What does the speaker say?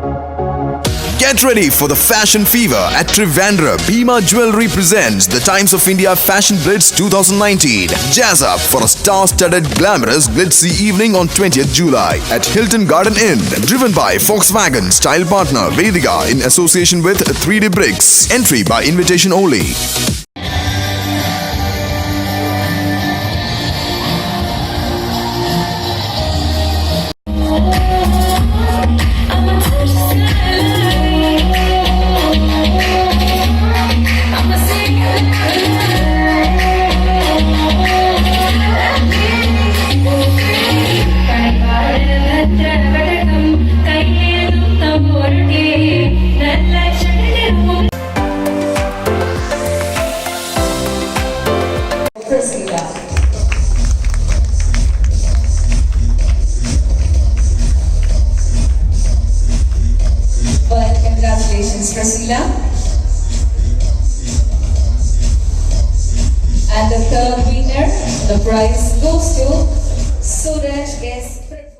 Get ready for the fashion fever at Trivandrum. Bhima Jewelry presents the Times of India Fashion Blitz 2019. Jazz up for a star-studded glamorous glitzy evening on 20th July at Hilton Garden Inn. Driven by Volkswagen Style Partner Vedika in association with 3D Bricks. Entry by invitation only. Well, congratulations, Priscilla. And the third winner, the prize goes to Suraj S.